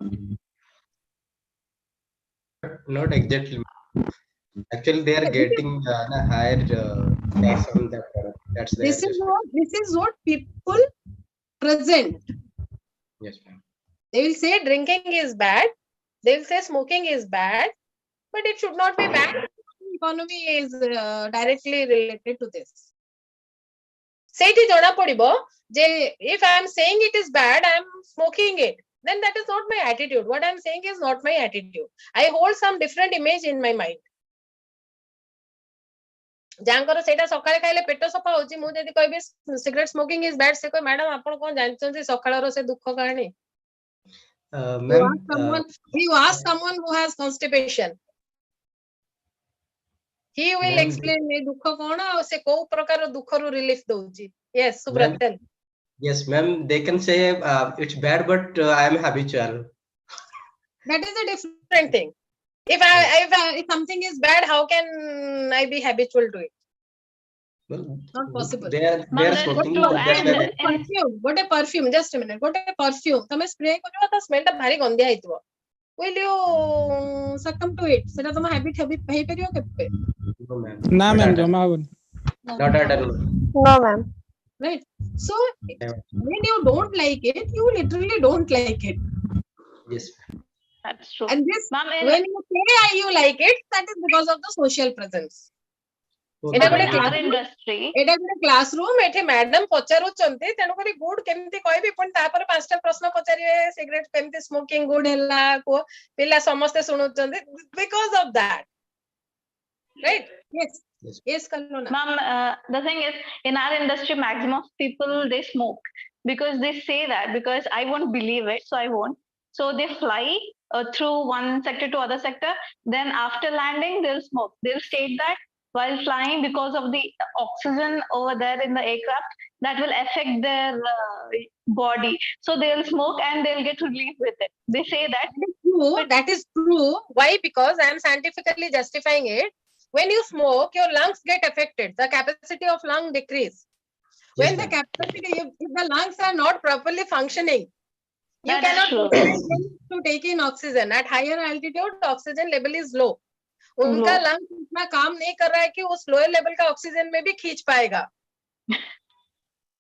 Not exactly. Actually, they are getting a higher tax on that product. That's the this is what people present. Yes, ma'am. They will say drinking is bad. They will say smoking is bad, but it should not be bad. Economy is directly related to this. Seiti jana padibo je if I am saying it is bad, I am smoking it. Then that is not my attitude. What I am saying is not my attitude. I hold some different image in my mind. जांकर सेटा सकाळे खाइले पेट सफा होची मु जदी कहबे cigarette smoking is bad से कोइ madam आपण कोन जानछन सकाळर से दुख कहानी Ma'am, you ask someone who has constipation he will Ma'am, explain me दुख कोन आ से को प्रकार दुख रु relief दउची yes Subrat tell yes, ma'am. They can say it's bad, but I am habitual. that is a different thing if something is bad how can I be habitual to it Well, not possible they are smoking. to That's why they- perfume just a minute what a perfume तमे spray करबा त smell ता भारी Gondia हितबो will you succumb to it सेटा तम habit हेई परियो Quepem No, ma'am. ना Not ma'am at all. जमा हबन Not at all. no ma'am right so when you don't like it you literally don't like it Yes, ma'am. That's true. and this Ma'am, when you say you like it that is because of the social presence So It is the a in our classroom. industry, एटा गोटे classroom एठी madam पचारुचंती तेनु करी good केमती कहबी पण तापर पांचटा प्रश्न पचारिवे सिगरेट केमती स्मोकिंग गुड हैला को पिला समस्त सुनुचंती because of that right yes Kalona ma'am, the thing is, in our industry, maximum of people they smoke because they say that because I won't believe it, so I won't. So they fly through one sector to other sector. Then after landing, they'll smoke. They'll state that while flying because of the oxygen over there in the aircraft that will affect their body. So they'll smoke and they'll get relief with it. They say that. that is true why because I am scientifically justifying it when you smoke your lungs get affected the capacity of lung decrease when Yes, the ma'am. capacity if the lungs are not properly functioning you That is cannot true. provide them to take in oxygen at higher altitude oxygen level is low उनका Low. Lung इतना काम नहीं कर रहा है कि उस lower level का ऑक्सीजन में भी खींच पाएगा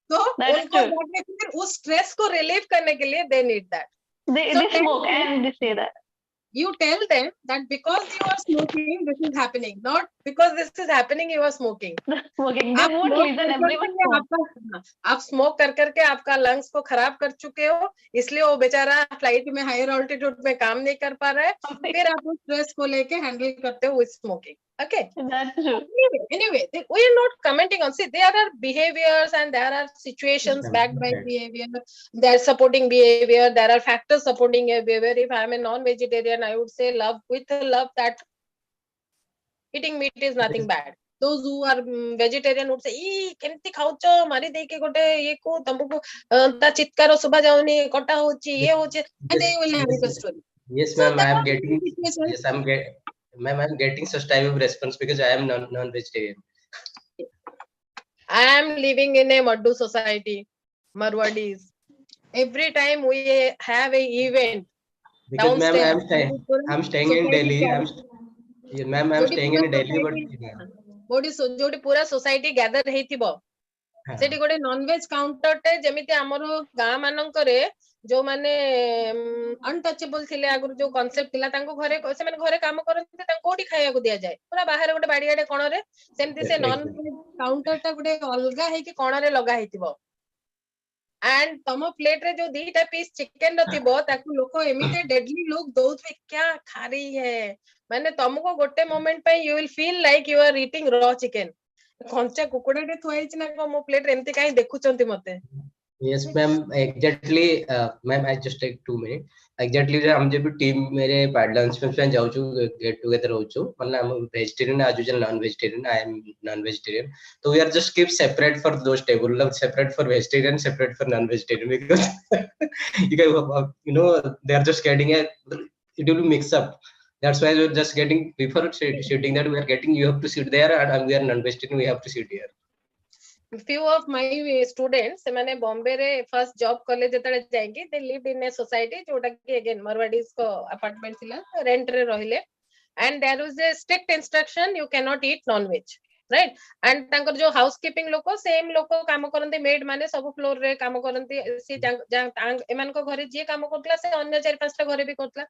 तो That's उनको true. जाके फिर उस स्ट्रेस को रिलीव करने के लिए they need that They So smoke tell and they say that. you tell them that because you are smoking this is happening not because this is happening you are smoking Smoking. They won't listen. Everyone smoke. आप smoke कर करके आपका lungs को खराब कर चुके हो इसलिए वो बेचारा फ्लाइट में हायर ऑल्टीट्यूड में काम नहीं कर पा रहा है फिर आप उस स्ट्रेस को लेके हैंडल करते हो with smoking okay That's true. anyway we are not commenting on see there are behaviors and there are situations Yes, ma'am. backed by Right. behavior there are supporting behavior there are factors supporting a behavior if I am a non-vegetarian I would say love with love that eating meat is nothing bad those who are vegetarian would say ई केमती खाउचो मारी देके गोटे ये को तमको ता चित्कार सुबा जाउनी कटा होची ये होची and they will have the story Yes, So ma'am. I that am was the getting. situation. Yes, ma'am. I'm getting such type of response because I am non-vegetarian. I am living in a Madhu society, Marwadis. Every time we have a event Because ma'am, downstairs, I'm staying in Delhi. Yeah, ma'am, I'm staying in Delhi, but जोटी पूरा society gather हेतिबो सेठी गोटे nonveg counter टे जेमिति हमरो गां मानन करे जो माने untouchable थिले आगु जो कांसेप्ट थिला तांको घरे से माने घरे काम करते तांको कोठी खाया को दिया जाए पूरा बाहर गोटे बाड़ीआडे कोण रे सेमती से नॉन काउंटर टा गोटे अलगा है कि कोण रे लगा हेतिबो एंड तम प्लेट रे जो दीटा पीस चिकन रथिबो ताकू लोक एमिते डेडली लोग दउथबे क्या खा रही है माने तुमको गोटे मोमेंट पे you will feel like you are eating raw chicken कंचा कुकुड़ाटे थुआइछ ना को मो प्लेट एमती काई देखुचंती मते Yes, ma'am. Exactly, ma'am. I just take 2 minutes. Exactly, हम जब टीम मेरे लंच में जाऊँ गेट टुगेदर होचु मतलब हम वेजिटेरियन आज जो non vegetarian I am non vegetarian तो we are just keep separate for those table मतलब separate for vegetarian separate for non vegetarian because you know they are just getting a it will mix up. That's why we're just getting before shooting that we are getting you have to sit there and we are non vegetarian we have to sit here. few of my students se mane Bombay re first job kale jetale jaingi they lived in a society jota ki again Marwadis ko apartment thila rent re rahile and there was a strict instruction you cannot eat non veg right and tankar jo housekeeping loko same loko काम करंती maid माने सब floor रे काम करंती से एमान को घरे जे काम करतला से अन्य 4-5 टा घरे भी Kartala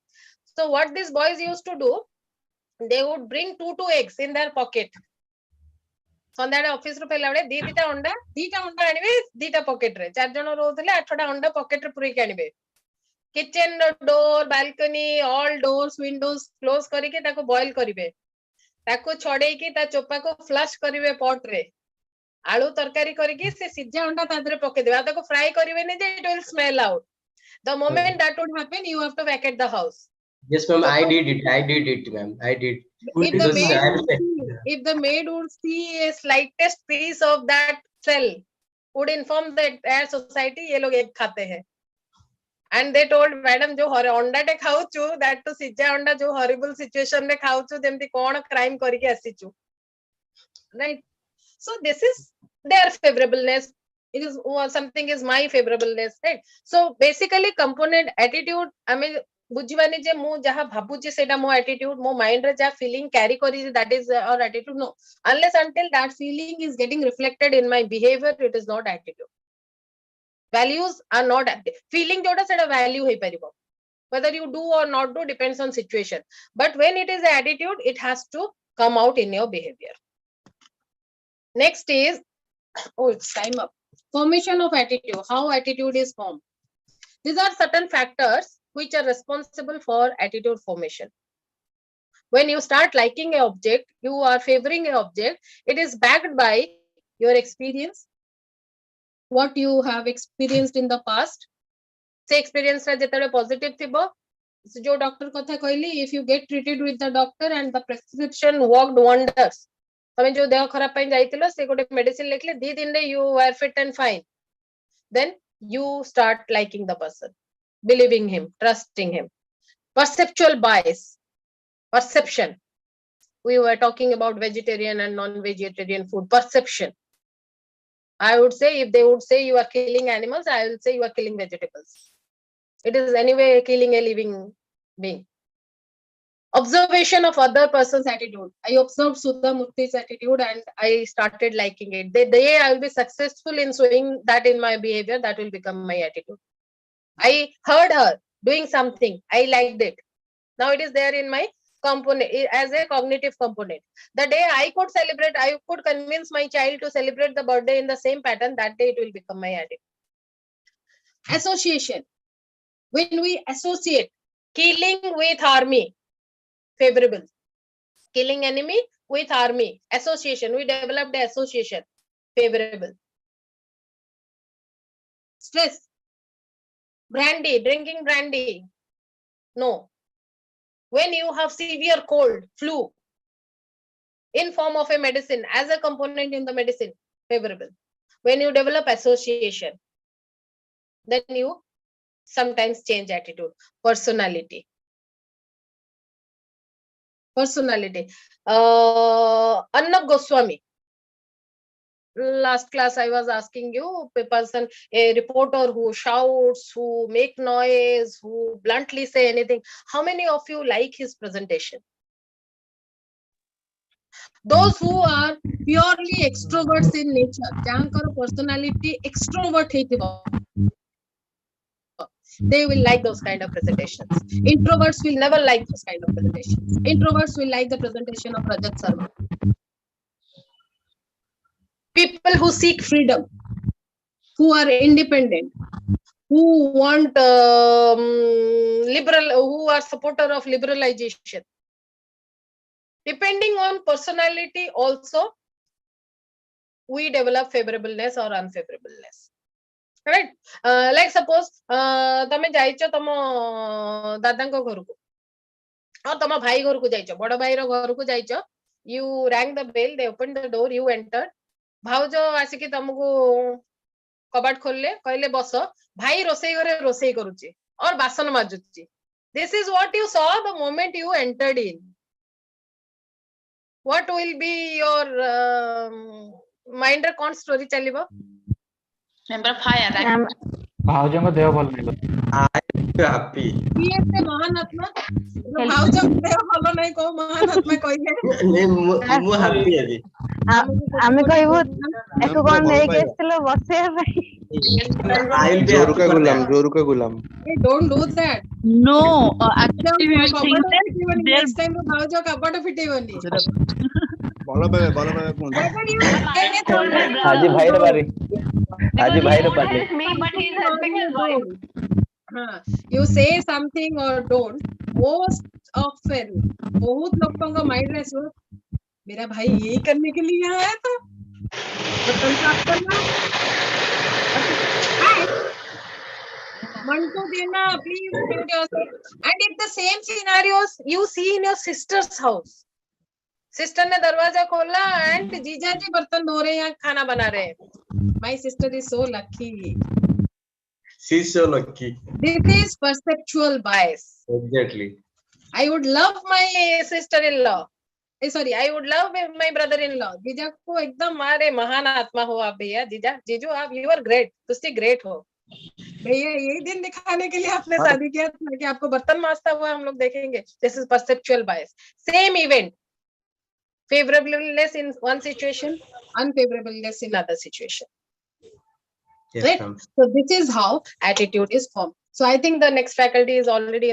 so what these boys used to do they would bring 2 eggs in their pocket संध्यारे ऑफिस रो फेला बडे दीटा अंडा आनिबे दीटा पॉकेट रे 4 जण रोथले 8टा अंडा पॉकेट रे पुरी के आनिबे kitchen door balcony all doors windows close करके ताको बॉईल करिवे ताको छडे की ता चोपा को फ्लश करिवे पॉट रे आलू तरकारी करके से सिजा अंडा तादरे पके देबा ताको फ्राई करिवे ने जे it will smell out the moment that would happen you have to vacate the house. Yes, ma'am. I did it, ma'am. I did. If the maid would see a slightest piece of that cell, would inform the entire society, ये लोग egg खाते हैं. And they told, madam, जो अंडा टे खाऊ चु, that to सिजा अंडा जो horrible situation में खाऊ चु, जेमती कौन crime करके आसी चु. Right. So this is their favorableness. It is something is my favorableness, right? So basically, component attitude. I mean. बुझिबानी जे मु जहा भाबुची सेटा मो एटीट्यूड मो माइंड रे जा फीलिंग कैरी करी दैट इज और attitude no unless until that feeling is getting reflected in my behaviour it is not attitude values are not feeling जोटा सेटा वैल्यू हे परिबो whether you do or not do depends on situation but when it is an attitude it has to come out in your behavior. Next is it's time up. Formation of attitude, how attitude is formed. These are certain factors which are responsible for attitude formation. When you start liking an object, you are favoring an object, it is backed by your experience, what you have experienced in the past. Say experience ra jetale positive thibo, jo doctor kotha कहली, if you get treated with the doctor and the prescription worked wonders, तमे जो देह खराब पई जाइतिलो से गोटे medicine लिखले 2 दिन रे you were fit and fine, then you start liking the person, believing him, trusting him. Perceptual bias, perception. We were talking about vegetarian and non-vegetarian food. Perception. I would say if they would say you are killing animals, I will say you are killing vegetables. It is anyway killing a living being. Observation of other person's attitude. I observed Sudha Murthy's attitude and I started liking it. The day I will be successful in showing that in my behavior, that will become my attitude. I heard her doing something. I liked it. Now it is there in my component as a cognitive component. The day I could celebrate, I could convince my child to celebrate the birthday in the same pattern, that day it will become my attitude. Association. When we associate killing with army, favorable. Killing enemy with army, association. We developed the association, favorable. Stress. Brandy, drinking brandy, no. When you have severe cold, flu, in form of a medicine, as a component in the medicine, favorable. When you develop association, then you sometimes change attitude. Personality. Personality. Arnab Goswami. Last class I was asking you, a person, a reporter who shouts, who make noise, who bluntly say anything. How many of you like his presentation? Those who are purely extroverts in nature, janकर personality extrovert ହେଇଥିବ, they will like those kind of presentations. Introverts will never like those kind of presentations. Introverts will like the presentation of Rajat Sharma. People who seek freedom, who are independent, who want who are supporter of liberalization. Depending on personality also, we develop favorableness or unfavorableness. Right? Like suppose तमे जाइचो तमो दादांको घरको और तमो भाई घरको जाइचो बड़ भाई रो घरको जाइचो you rang the bell, they opened the door, you entered. भाउजो आसिकी तमको कबाट खोलले कहले बस भाई रोसई घरे रोसई करूची और बासन माजुची. This is what you saw the moment you entered in. What will be your mind रे कौन स्टोरी चलिबो? Number 5 भाउजों देह भल नहीं happy. ये से महान आत्मा भाउजो देह भलो नहीं को महान आत्मा कहिए. नहीं मु happy है जी. आमे कहबो एको कोन नै केसलो बसे भाई. जोरू का गुलाम. Hey, don't do that. No, actually we will think that next time भाउजो कपड़ फिटेवनी. बोलो बे कौन. आज भाई रे बारी. आज भाई रे party. me, but he's helping his wife. You say something or don't. Most often, बहुत लोगों का माइंड में सोच मेरा भाई यही करने के लिए आया था. बर्तन साफ करना. मन को देना, please mute yourself. And if the same scenarios you see in your sister's house. Sister ने दरवाजा खोला एंड जीजा जी बर्तन धो रहे हैं, खाना बना रहे हैं. My sister is so lucky. She's so lucky. This is perceptual bias. Exactly. I would love my sister-in-law. Sorry, I would love my brother-in-law. जीजा को एकदम मारे महान आत्मा हो आप भैया. जीजू आप you are great. तुझसे great हो. भैया यही दिन दिखाने के लिए आपने शादी किया था कि आपको बर्तन मांजता हुआ हम लोग देखेंगे. This is perceptual bias. Same event. Favorableness in one situation, unfavorableness in other situation. Yes, right? So this is how attitude is formed. So I think the next faculty is already